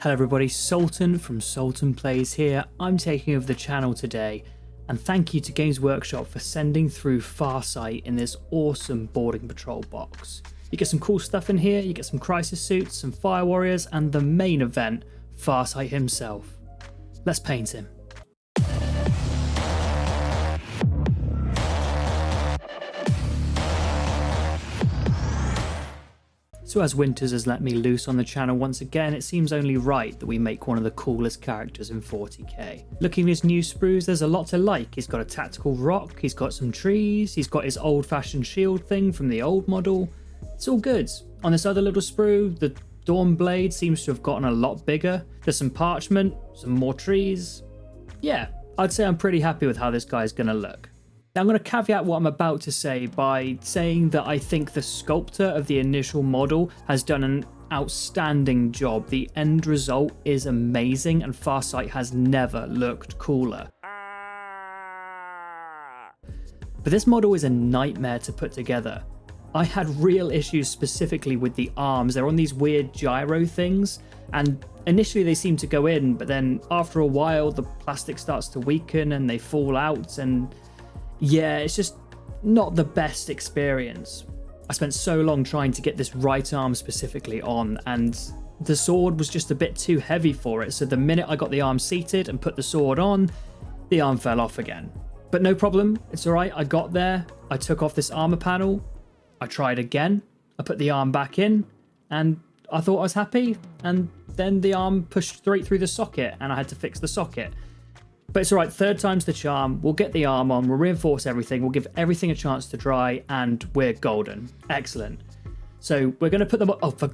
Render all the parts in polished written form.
Hello everybody, Sultan from Sultan Plays here. I'm taking over the channel today, and thank you to Games Workshop for sending through Farsight in this awesome boarding patrol box. You get some cool stuff in here, you get some crisis suits, some fire warriors, and the main event, Farsight himself. Let's paint him. So as Winters has let me loose on the channel once again, it seems only right that we make one of the coolest characters in 40k. Looking at his new sprues, there's a lot to like. He's got a tactical rock, he's got some trees, he's got his old-fashioned shield thing from the old model. It's all good. On this other little sprue, the Dawn Blade seems to have gotten a lot bigger. There's some parchment, some more trees. Yeah, I'd say I'm pretty happy with how this guy's gonna look. Now I'm going to caveat what I'm about to say by saying that I think the sculptor of the initial model has done an outstanding job. The end result is amazing and Farsight has never looked cooler. But this model is a nightmare to put together. I had real issues specifically with the arms. They're on these weird gyro things, and initially they seem to go in, but then after a while the plastic starts to weaken and they fall out, and yeah, it's just not the best experience. I spent so long trying to get this right arm specifically on, and the sword was just a bit too heavy for it, so the minute I got the arm seated and put the sword on, the arm fell off again. But no problem, it's alright, I got there, I took off this armor panel, I tried again, I put the arm back in, and I thought I was happy, and then the arm pushed straight through the socket, and I had to fix the socket. But it's alright, third time's the charm. We'll get the arm on, we'll reinforce everything, we'll give everything a chance to dry, and we're golden. Excellent. So we're going to put them on. Oh, for...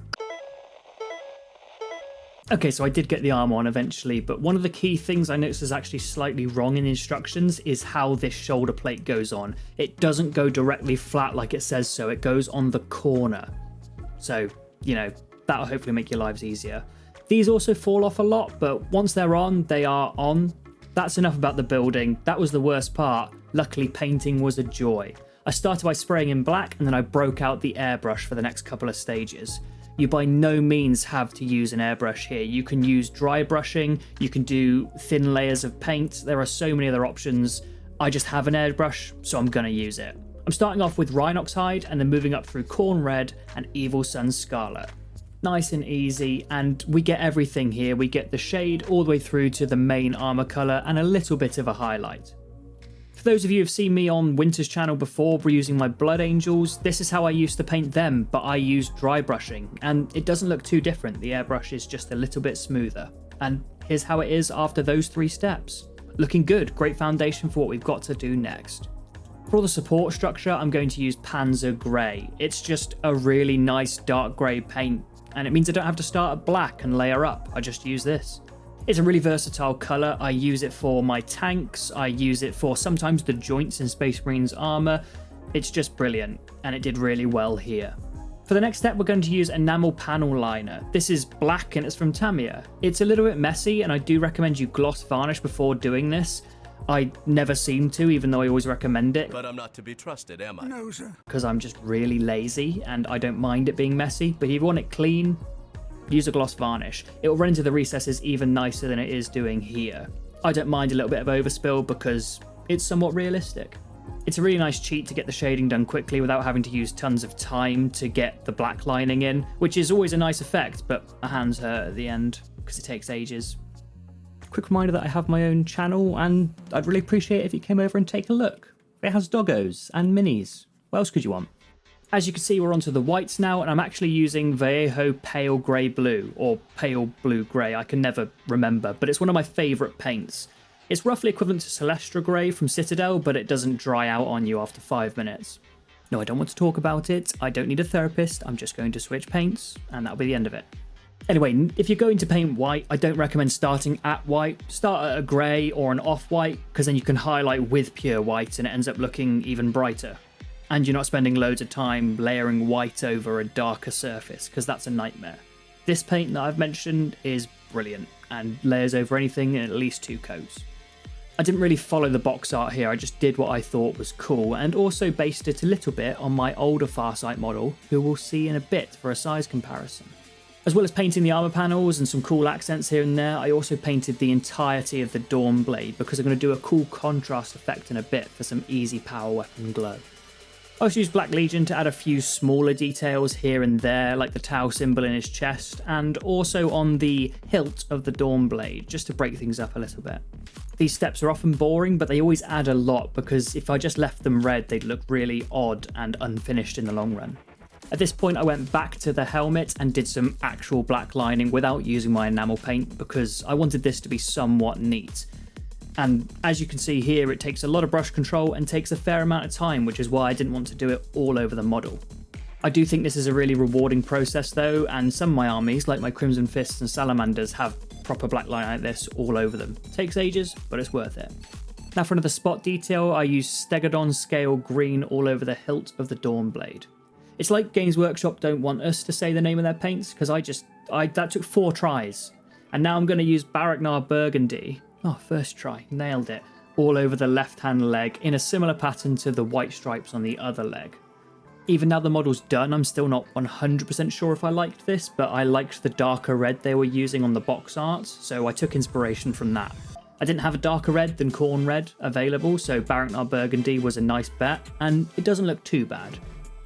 Okay, so I did get the arm on eventually, but one of the key things I noticed is actually slightly wrong in instructions is how this shoulder plate goes on. It doesn't go directly flat like it says so, it goes on the corner. So, you know, that'll hopefully make your lives easier. These also fall off a lot, but once they're on, they are on. That's enough about the building. That was the worst part. Luckily, painting was a joy. I started by spraying in black, and then I broke out the airbrush for the next couple of stages. You by no means have to use an airbrush here. You can use dry brushing, you can do thin layers of paint. There are so many other options. I just have an airbrush, so I'm gonna use it. I'm starting off with Rhinox Hide, and then moving up through Corn Red and Evil Sun Scarlet. Nice and easy, and we get everything here. We get the shade all the way through to the main armor color and a little bit of a highlight. For those of you who've seen me on Winter's channel before using my Blood Angels, this is how I used to paint them, but I used dry brushing, and it doesn't look too different. The airbrush is just a little bit smoother. And here's how it is after those 3 steps. Looking good, great foundation for what we've got to do next. For the support structure, I'm going to use Panzer Grey. It's just a really nice dark grey paint, and it means I don't have to start at black and layer up. I just use this. It's a really versatile colour. I use it for my tanks. I use it for sometimes the joints in Space Marines armour. It's just brilliant, and it did really well here. For the next step, we're going to use Enamel Panel Liner. This is black and it's from Tamiya. It's a little bit messy, and I do recommend you gloss varnish before doing this. I never seem to, even though I always recommend it. But I'm not to be trusted, am I? No, sir. Because I'm just really lazy and I don't mind it being messy. But if you want it clean, use a gloss varnish. It will run into the recesses even nicer than it is doing here. I don't mind a little bit of overspill because it's somewhat realistic. It's a really nice cheat to get the shading done quickly without having to use tons of time to get the black lining in, which is always a nice effect, but my hands hurt at the end because it takes ages. Quick reminder that I have my own channel, and I'd really appreciate it if you came over and take a look. It has doggos and minis. What else could you want? As you can see, we're onto the whites now, and I'm actually using Vallejo Pale Grey Blue, or Pale Blue Grey, I can never remember, but it's one of my favourite paints. It's roughly equivalent to Celestra Grey from Citadel, but it doesn't dry out on you after 5 minutes. No, I don't want to talk about it, I don't need a therapist, I'm just going to switch paints, and that'll be the end of it. Anyway, if you're going to paint white, I don't recommend starting at white. Start at a grey or an off-white, because then you can highlight with pure white and it ends up looking even brighter. And you're not spending loads of time layering white over a darker surface, because that's a nightmare. This paint that I've mentioned is brilliant, and layers over anything in at least 2 coats. I didn't really follow the box art here, I just did what I thought was cool, and also based it a little bit on my older Farsight model, who we'll see in a bit for a size comparison. As well as painting the armor panels and some cool accents here and there, I also painted the entirety of the Dawn blade because I'm going to do a cool contrast effect in a bit for some easy power weapon glow. I also used Black Legion to add a few smaller details here and there, like the Tau symbol in his chest, and also on the hilt of the Dawn blade, just to break things up a little bit. These steps are often boring, but they always add a lot because if I just left them red, they'd look really odd and unfinished in the long run. At this point, I went back to the helmet and did some actual black lining without using my enamel paint because I wanted this to be somewhat neat. And as you can see here, it takes a lot of brush control and takes a fair amount of time, which is why I didn't want to do it all over the model. I do think this is a really rewarding process though, and some of my armies, like my Crimson Fists and Salamanders, have proper black line like this all over them. It takes ages, but it's worth it. Now for another spot detail, I used Stegodon scale green all over the hilt of the Dawn blade. It's like Games Workshop don't want us to say the name of their paints, because that took 4 tries. And now I'm going to use Baraknar Burgundy. Oh, first try, nailed it. All over the left-hand leg in a similar pattern to the white stripes on the other leg. Even now the model's done, I'm still not 100% sure if I liked this, but I liked the darker red they were using on the box art, so I took inspiration from that. I didn't have a darker red than Corn Red available, so Baraknar Burgundy was a nice bet, and it doesn't look too bad.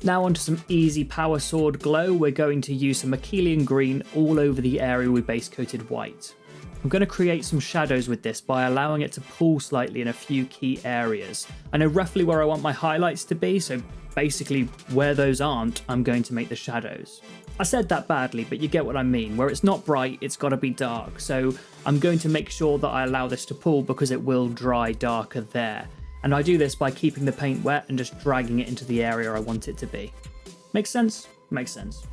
Now onto some easy power sword glow, we're going to use some Achillean green all over the area we base coated white. I'm going to create some shadows with this by allowing it to pull slightly in a few key areas. I know roughly where I want my highlights to be, so basically where those aren't, I'm going to make the shadows. I said that badly, but you get what I mean. Where it's not bright, it's got to be dark, so I'm going to make sure that I allow this to pull because it will dry darker there. And I do this by keeping the paint wet and just dragging it into the area I want it to be. Makes sense? Makes sense.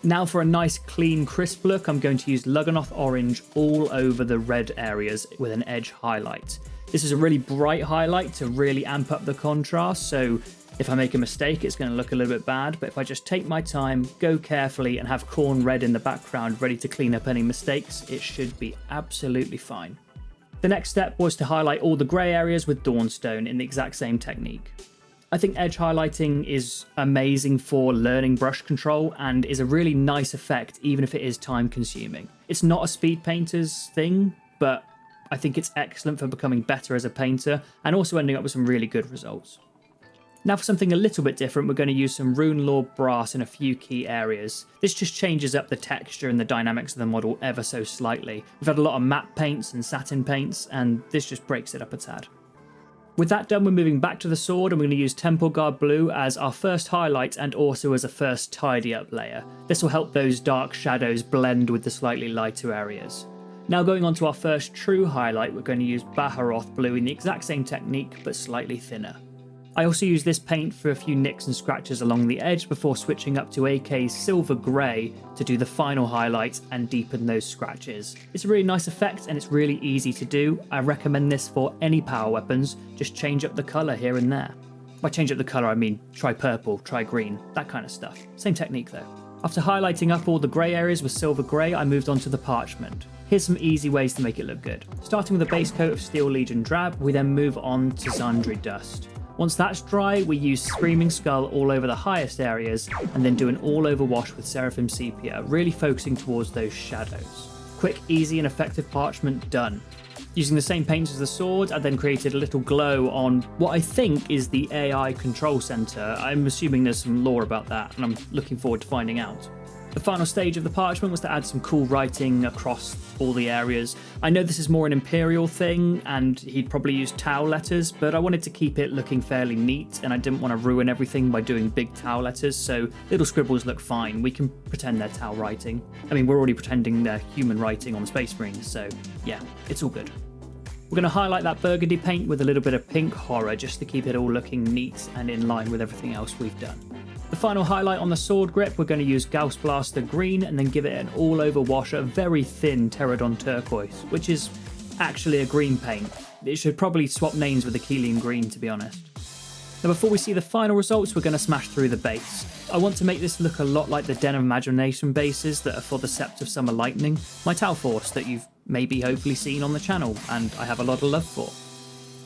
Now for a nice clean crisp look, I'm going to use Lugganoth Orange all over the red areas with an edge highlight. This is a really bright highlight to really amp up the contrast, so if I make a mistake it's going to look a little bit bad, but if I just take my time, go carefully and have Corn Red in the background ready to clean up any mistakes, it should be absolutely fine. The next step was to highlight all the grey areas with Dawnstone in the exact same technique. I think edge highlighting is amazing for learning brush control and is a really nice effect even if it is time consuming. It's not a speed painter's thing, but I think it's excellent for becoming better as a painter and also ending up with some really good results. Now for something a little bit different, we're going to use some Rune Lord brass in a few key areas. This just changes up the texture and the dynamics of the model ever so slightly. We've had a lot of matte paints and satin paints, and this just breaks it up a tad. With that done, we're moving back to the sword, and we're going to use Temple Guard Blue as our first highlight and also as a first tidy up layer. This will help those dark shadows blend with the slightly lighter areas. Now going on to our first true highlight, we're going to use Baharoth Blue in the exact same technique, but slightly thinner. I also use this paint for a few nicks and scratches along the edge before switching up to AK's Silver Grey to do the final highlight and deepen those scratches. It's a really nice effect and it's really easy to do. I recommend this for any power weapons, just change up the colour here and there. By change up the colour I mean try purple, try green, that kind of stuff. Same technique though. After highlighting up all the grey areas with Silver Grey, I moved on to the parchment. Here's some easy ways to make it look good. Starting with a base coat of Steel Legion Drab, we then move on to Zandri Dust. Once that's dry, we use Screaming Skull all over the highest areas, and then do an all-over wash with Seraphim Sepia, really focusing towards those shadows. Quick, easy, and effective parchment done. Using the same paints as the sword, I then created a little glow on what I think is the AI control center. I'm assuming there's some lore about that, and I'm looking forward to finding out. The final stage of the parchment was to add some cool writing across all the areas. I know this is more an Imperial thing, and he'd probably use Tau letters, but I wanted to keep it looking fairly neat, and I didn't want to ruin everything by doing big Tau letters, so little scribbles look fine. We can pretend they're Tau writing. I mean, we're already pretending they're human writing on the Space Marines, so yeah, it's all good. We're going to highlight that burgundy paint with a little bit of pink horror, just to keep it all looking neat and in line with everything else we've done. The final highlight on the sword grip, we're going to use Gauss Blaster Green and then give it an all-over wash of very thin Pterodon Turquoise, which is actually a green paint. It should probably swap names with Achillean Green, to be honest. Now before we see the final results, we're going to smash through the base. I want to make this look a lot like the Den of Imagination bases that are for the Sept of Summer Lightning, my Tau Force that you've maybe hopefully seen on the channel, and I have a lot of love for.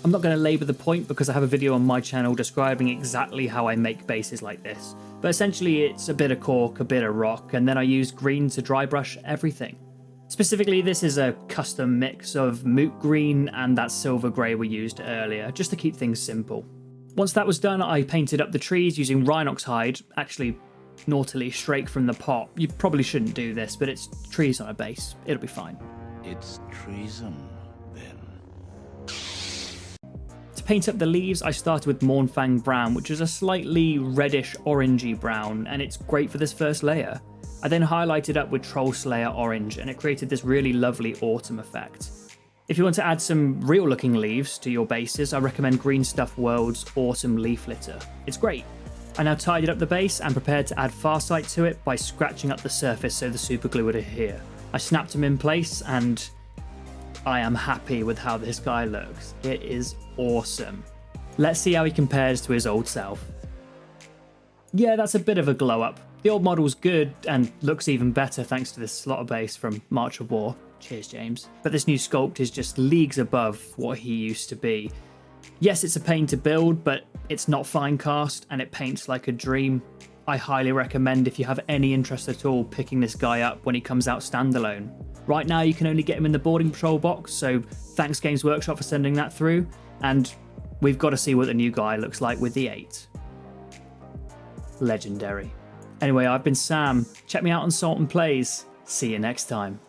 I'm not going to labour the point because I have a video on my channel describing exactly how I make bases like this, but essentially it's a bit of cork, a bit of rock, and then I use green to dry brush everything. Specifically, this is a custom mix of moot green and that silver grey we used earlier, just to keep things simple. Once that was done, I painted up the trees using Rhinox hide, actually naughtily straight from the pot. You probably shouldn't do this, but it's trees on a base. It'll be fine. It's treason, then. To paint up the leaves, I started with Mournfang Brown, which is a slightly reddish orangey brown, and it's great for this first layer. I then highlighted up with Troll Slayer Orange, and it created this really lovely autumn effect. If you want to add some real looking leaves to your bases, I recommend Green Stuff World's Autumn Leaf Litter. It's great. I now tidied up the base and prepared to add Farsight to it by scratching up the surface so the super glue would adhere. I snapped him in place and I am happy with how this guy looks. It is awesome. Let's see how he compares to his old self. Yeah, that's a bit of a glow up. The old model's good and looks even better thanks to this slaughter base from March of War. Cheers, James. But this new sculpt is just leagues above what he used to be. Yes, it's a pain to build, but it's not fine cast and it paints like a dream. I highly recommend, if you have any interest at all, picking this guy up when he comes out standalone. Right now you can only get him in the boarding patrol box, so thanks Games Workshop for sending that through, and we've got to see what the new guy looks like with the 8. Legendary. Anyway, I've been Sam. Check me out on Sultan Plays. See you next time.